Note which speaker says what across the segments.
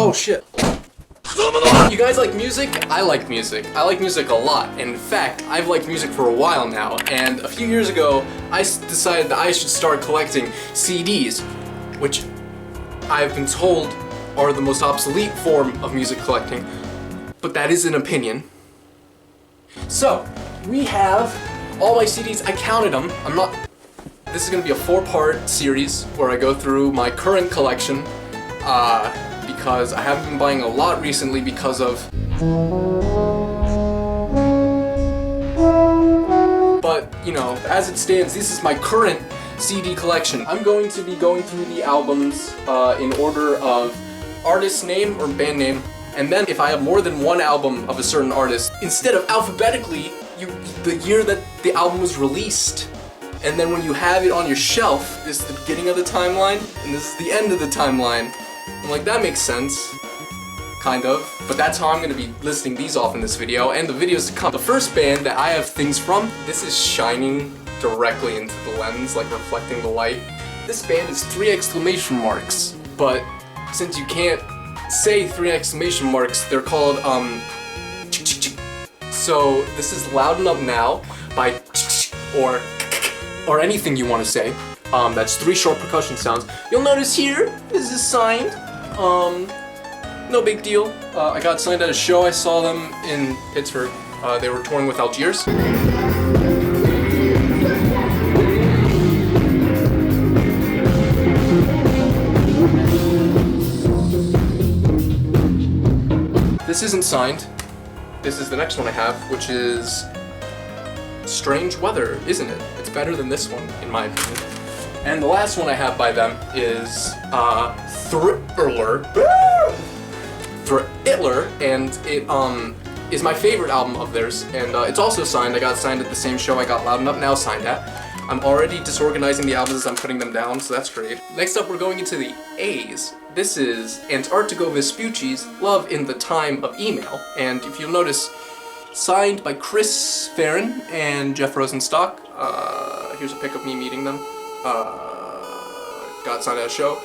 Speaker 1: Oh shit. You guys like music? I like music. I like music a lot. In fact, I've liked music for a while now, and a few years ago, I decided that I should start collecting CDs, which I've been told are the most obsolete form of music collecting, but that is an opinion. So, we have all my CDs. I counted them. This is gonna be a 4-part series where I go through my current collection, because I haven't been buying a lot recently because of... But, you know, as it stands, this is my current CD collection. I'm going to be going through the albums in order of artist name or band name, and then if I have more than one album of a certain artist, instead of alphabetically, the year that the album was released. And then when you have it on your shelf, this is the beginning of the timeline, and this is the end of the timeline. I'm like, that makes sense. Kind of. But that's how I'm gonna be listing these off in this video, and the videos to come. The first band that I have things from, this is shining directly into the lens, like reflecting the light. This band is 3 exclamation marks, but since you can't say 3 exclamation marks, they're called, so this is Loud Enough Now by or anything you want to say. That's 3 short percussion sounds. You'll notice here, this is signed. No big deal. I got signed at a show. I saw them in Pittsburgh. They were touring with Algiers. This isn't signed. This is the next one I have, which is Strange Weather, isn't it? It's better than this one, in my opinion. And the last one I have by them is Thriller, and it is my favorite album of theirs, and it's also signed. I got signed at the same show I got Loud Enough Now signed at. I'm already disorganizing the albums as I'm putting them down, so that's great. Next up, we're going into the A's. This is Antarctigo Vespucci's Love in the Time of Email, and if you'll notice, signed by Chris Farron and Jeff Rosenstock. Here's a pic of me meeting them. Got signed at a show.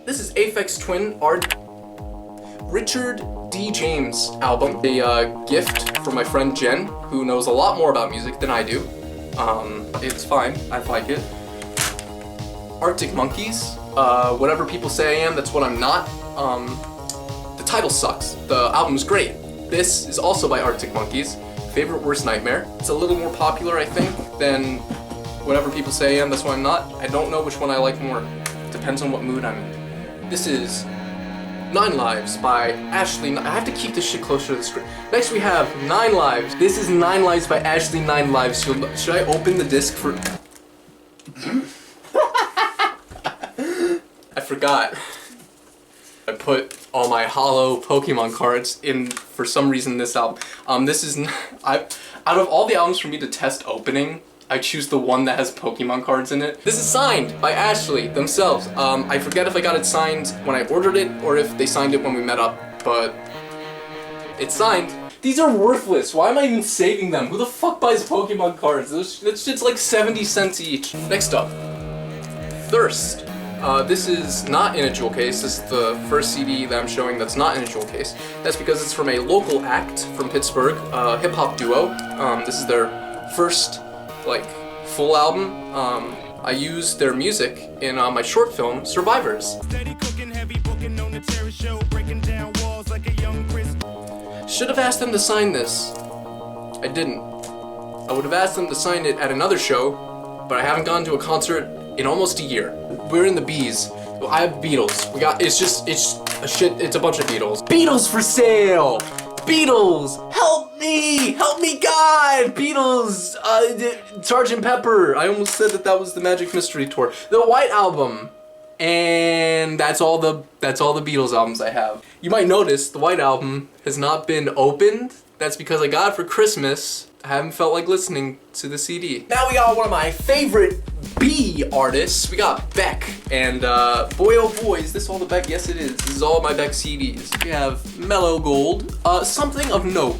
Speaker 1: This is Aphex Twin art. Richard D. James album. A gift from my friend Jen, who knows a lot more about music than I do. It's fine. I like it. Arctic Monkeys. Whatever people say I am, that's what I'm not. The title sucks. The album's great. This is also by Arctic Monkeys. Favorite Worst Nightmare. It's a little more popular, I think, than whatever people say I am, that's what I'm not. I don't know which one I like more. Depends on what mood I'm in. This is Ninelives by Ashley. I have to keep this shit closer to the screen. Next we have Ninelives. This is Ninelives by Ashley Ninelives. Should I open the disc for... I forgot. I put all my hollow Pokemon cards in, for some reason, this album. This is... out of all the albums for me to test opening, I choose the one that has Pokemon cards in it. This is signed by Ashley themselves. I forget if I got it signed when I ordered it or if they signed it when we met up, but it's signed. These are worthless. Why am I even saving them? Who the fuck buys Pokemon cards? That shit's like 70 cents each. Next up, Thirst. This is not in a jewel case. This is the first CD that I'm showing that's not in a jewel case. That's because it's from a local act from Pittsburgh, hip-hop duo. This is their first, like, full album. I used their music in my short film, Survivors. Should have asked them to sign this. I didn't. I would have asked them to sign it at another show, but I haven't gone to a concert in almost a year. We're in the B's. Well, I have Beatles. It's a bunch of Beatles. Beatles for sale! Beatles! Help me! Help me, God! Beatles! Sgt. Pepper. I almost said that was the Magic Mystery Tour. The White Album. And that's all the Beatles albums I have. You might notice the White Album has not been opened. That's because I got it for Christmas. I haven't felt like listening to the CD. Now we got one of my favorite B artists. We got Beck, and boy oh boy, is this all the Beck? Yes it is. This is all my Beck CDs. We have Mellow Gold. Something of note.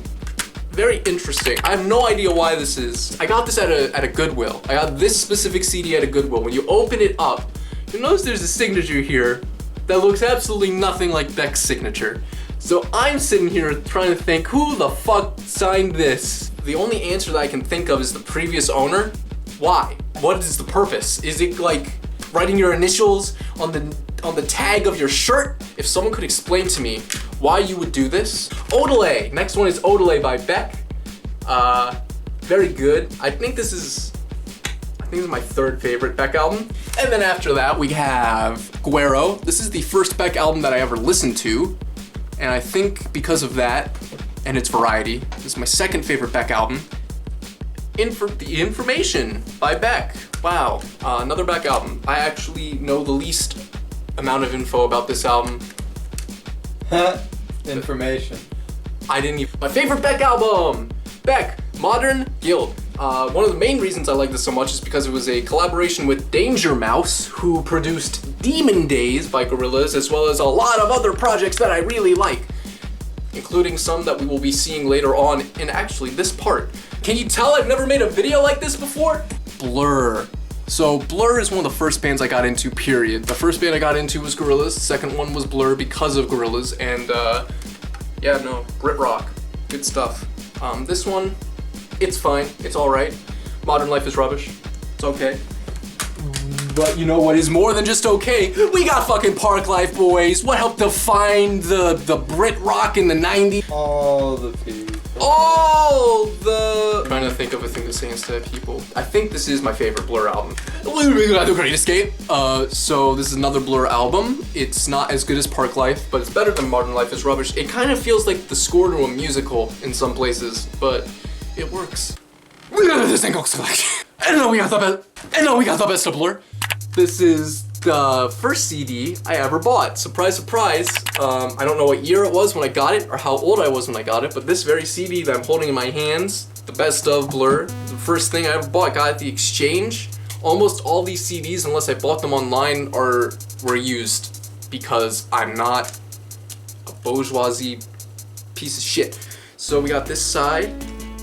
Speaker 1: Very interesting. I have no idea why this is. I got this at a Goodwill. I got this specific CD at a Goodwill. When you open it up, you'll notice there's a signature here that looks absolutely nothing like Beck's signature. So I'm sitting here trying to think, who the fuck signed this? The only answer that I can think of is the previous owner. Why? What is the purpose? Is it like writing your initials on the tag of your shirt? If someone could explain to me why you would do this. Odelay. Next one is Odelay by Beck. Very good. I think this is my third favorite Beck album. And then after that we have Guero. This is the first Beck album that I ever listened to. And I think because of that and its variety, this is my second favorite Beck album. The Information by Beck. Wow, another Beck album. I actually know the least amount of info about this album.
Speaker 2: Information.
Speaker 1: I didn't even. My favorite Beck album! Beck, Modern Guild. One of the main reasons I like this so much is because it was a collaboration with Danger Mouse, who produced Demon Days by Gorillaz, as well as a lot of other projects that I really like, including some that we will be seeing later on in actually this part. Can you tell I've never made a video like this before? Blur. So Blur is one of the first bands I got into, period. The first band I got into was Gorillaz, the second one was Blur because of Gorillaz, and yeah, no, Brit rock, good stuff. This one, it's fine, it's alright. Modern Life is rubbish, it's okay. But you know what is more than just okay? We got fucking Park Life Boys. What helped define the Brit rock in the 90s?
Speaker 2: All the people.
Speaker 1: All the... I'm trying to think of a thing to say instead of people. I think this is my favorite Blur album. The Great Escape. So this is another Blur album. It's not as good as Park Life, but it's better than Modern Life is Rubbish. It kind of feels like the score to a musical in some places, but it works. This thing goes like... I know we got the best of Blur. This is the first CD I ever bought. Surprise, surprise. I don't know what year it was when I got it or how old I was when I got it, but this very CD that I'm holding in my hands, the best of Blur, the first thing I ever bought, got at the exchange. Almost all these CDs, unless I bought them online, were used because I'm not a bourgeoisie piece of shit. So we got this side.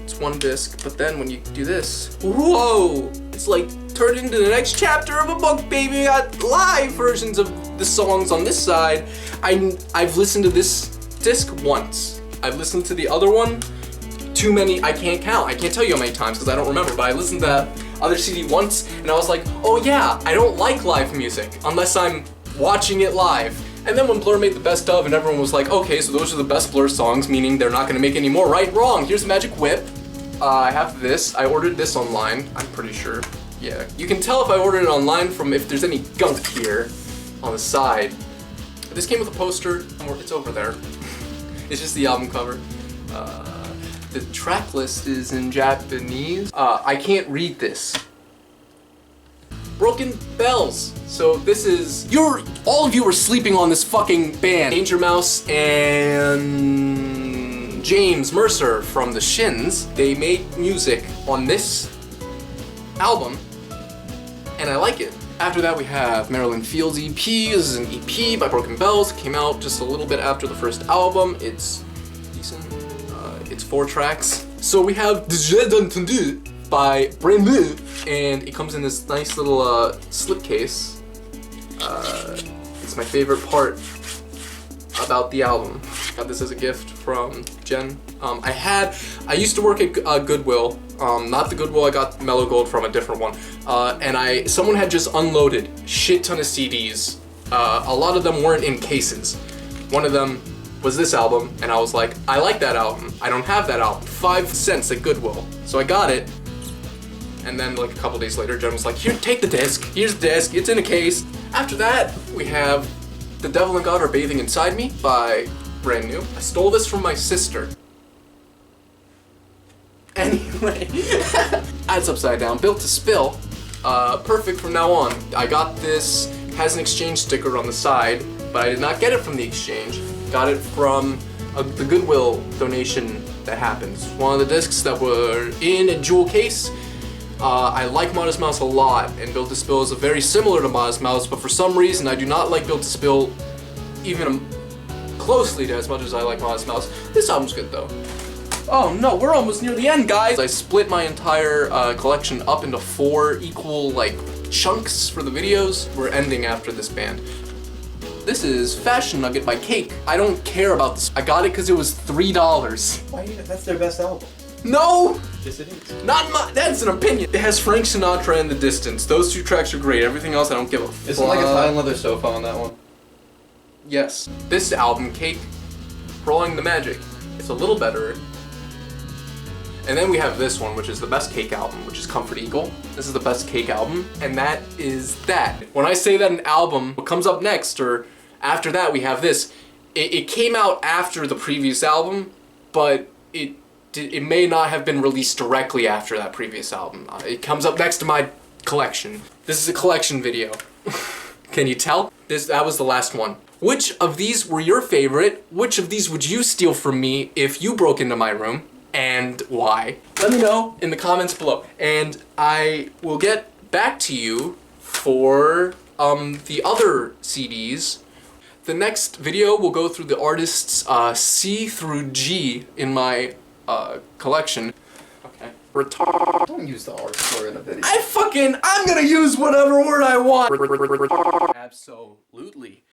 Speaker 1: It's one disc, but then when you do this, whoa! It's like turned into the next chapter of a book, baby. I got live versions of the songs on this side. I've listened to this disc once. I've listened to the other one too many. I can't count. I can't tell you how many times because I don't remember. But I listened to that other CD once, and I was like, oh yeah, I don't like live music unless I'm watching it live. And then when Blur made the best of, and everyone was like, okay, so those are the best Blur songs, meaning they're not gonna make any more, right? Wrong. Here's Magic Whip. I have this. I ordered this online, I'm pretty sure. Yeah, you can tell if I ordered it online from if there's any gunk here on the side. But this came with a poster, it's over there. It's just the album cover. The track list is in Japanese. I can't read this. Broken Bells. So this is, all of you were sleeping on this fucking band. Danger Mouse and James Mercer from the Shins. They made music on this album, and I like it. After that we have Marilyn Fields EP. This is an EP by Broken Bells. It came out just a little bit after the first album. It's decent. It's 4 tracks. So we have Déjà Entendu by Brand New, and it comes in this nice little slipcase. It's my favorite part about the album. Got this as a gift from Jen. I used to work at Goodwill, not the Goodwill I got Mellow Gold from, a different one. And someone had just unloaded shit ton of CDs. A lot of them weren't in cases. One of them was this album, and I was like, I like that album. I don't have that album. 5 cents at Goodwill. So I got it. And then like a couple days later, Jen was like, here, take the disc. Here's the disc, it's in a case. After that, we have The Devil and God Are Bathing Inside Me by Brand New. I stole this from my sister. Anyway, Ads Upside Down, Built to Spill. Perfect from now on. I got this, has an exchange sticker on the side, but I did not get it from the exchange. Got it from the Goodwill donation that happens. One of the discs that were in a jewel case. I like Modest Mouse a lot, and Built to Spill is very similar to Modest Mouse, but for some reason I do not like Built to Spill even closely to as much as I like Modest Mouse. This album's good though. Oh no, we're almost near the end, guys. I split my entire collection up into 4 equal, like, chunks for the videos. We're ending after this band. This is Fashion Nugget by Cake. I don't care about this. I got it because it was $3.
Speaker 2: Why? That's their best album.
Speaker 1: No!
Speaker 2: Yes, it is.
Speaker 1: Not my, that's an opinion. It has Frank Sinatra in the distance. Those 2 tracks are great. Everything else I don't give a fuck.
Speaker 2: Isn't like a fine leather sofa on that one?
Speaker 1: Yes. This album, Cake, Prolonging the Magic. It's a little better. And then we have this one, which is the best Cake album, which is Comfort Eagle. This is the best Cake album, and that is that. When I say that an album, what comes up next, or after that, we have this. It came out after the previous album, but it may not have been released directly after that previous album. It comes up next to my collection. This is a collection video. Can you tell? That was the last one. Which of these were your favorite? Which of these would you steal from me if you broke into my room? And why? Let me know in the comments below. And I will get back to you for the other CDs. The next video will go through the artists C through G in my collection. Okay.
Speaker 2: Don't use the R word in a video.
Speaker 1: I'm gonna use whatever word I want. Absolutely.